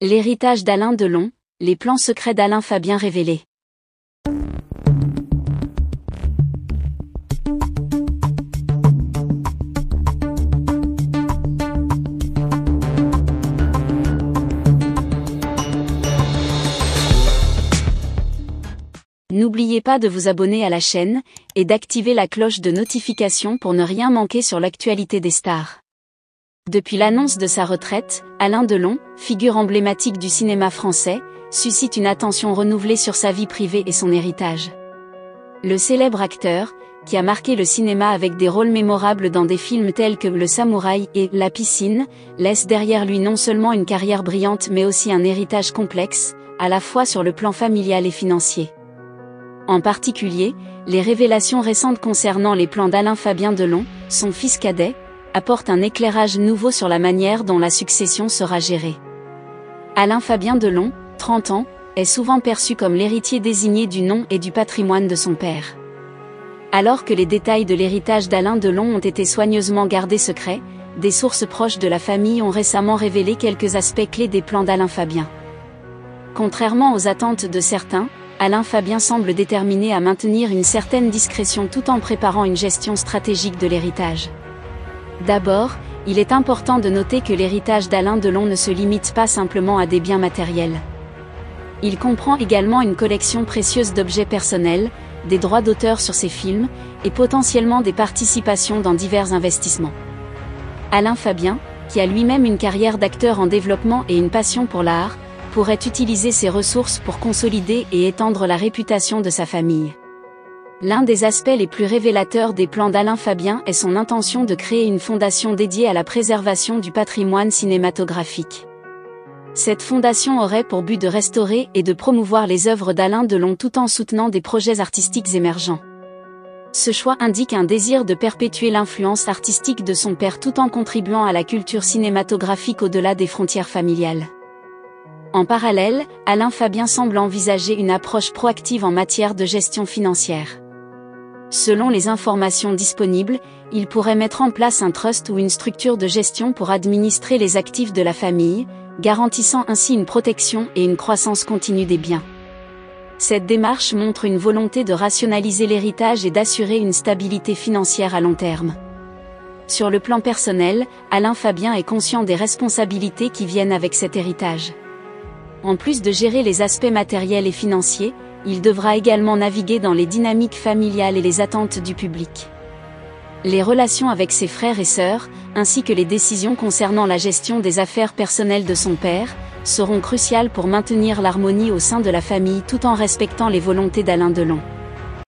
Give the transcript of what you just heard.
L'héritage d'Alain Delon, les plans secrets d'Alain Fabien révélés. N'oubliez pas de vous abonner à la chaîne, et d'activer la cloche de notification pour ne rien manquer sur l'actualité des stars. Depuis l'annonce de sa retraite, Alain Delon, figure emblématique du cinéma français, suscite une attention renouvelée sur sa vie privée et son héritage. Le célèbre acteur, qui a marqué le cinéma avec des rôles mémorables dans des films tels que Le Samouraï et La Piscine, laisse derrière lui non seulement une carrière brillante mais aussi un héritage complexe, à la fois sur le plan familial et financier. En particulier, les révélations récentes concernant les plans d'Alain Fabien Delon, son fils cadet, apportent un éclairage nouveau sur la manière dont la succession sera gérée. Alain Fabien Delon, 30 ans, est souvent perçu comme l'héritier désigné du nom et du patrimoine de son père. Alors que les détails de l'héritage d'Alain Delon ont été soigneusement gardés secrets, des sources proches de la famille ont récemment révélé quelques aspects clés des plans d'Alain Fabien. Contrairement aux attentes de certains, Alain Fabien semble déterminé à maintenir une certaine discrétion tout en préparant une gestion stratégique de l'héritage. D'abord, il est important de noter que l'héritage d'Alain Delon ne se limite pas simplement à des biens matériels. Il comprend également une collection précieuse d'objets personnels, des droits d'auteur sur ses films, et potentiellement des participations dans divers investissements. Alain Fabien, qui a lui-même une carrière d'acteur en développement et une passion pour l'art, pourrait utiliser ces ressources pour consolider et étendre la réputation de sa famille. L'un des aspects les plus révélateurs des plans d'Alain Fabien est son intention de créer une fondation dédiée à la préservation du patrimoine cinématographique. Cette fondation aurait pour but de restaurer et de promouvoir les œuvres d'Alain Delon tout en soutenant des projets artistiques émergents. Ce choix indique un désir de perpétuer l'influence artistique de son père tout en contribuant à la culture cinématographique au-delà des frontières familiales. En parallèle, Alain Fabien semble envisager une approche proactive en matière de gestion financière. Selon les informations disponibles, il pourrait mettre en place un trust ou une structure de gestion pour administrer les actifs de la famille, garantissant ainsi une protection et une croissance continue des biens. Cette démarche montre une volonté de rationaliser l'héritage et d'assurer une stabilité financière à long terme. Sur le plan personnel, Alain Fabien est conscient des responsabilités qui viennent avec cet héritage. En plus de gérer les aspects matériels et financiers, il devra également naviguer dans les dynamiques familiales et les attentes du public. Les relations avec ses frères et sœurs, ainsi que les décisions concernant la gestion des affaires personnelles de son père, seront cruciales pour maintenir l'harmonie au sein de la famille tout en respectant les volontés d'Alain Delon.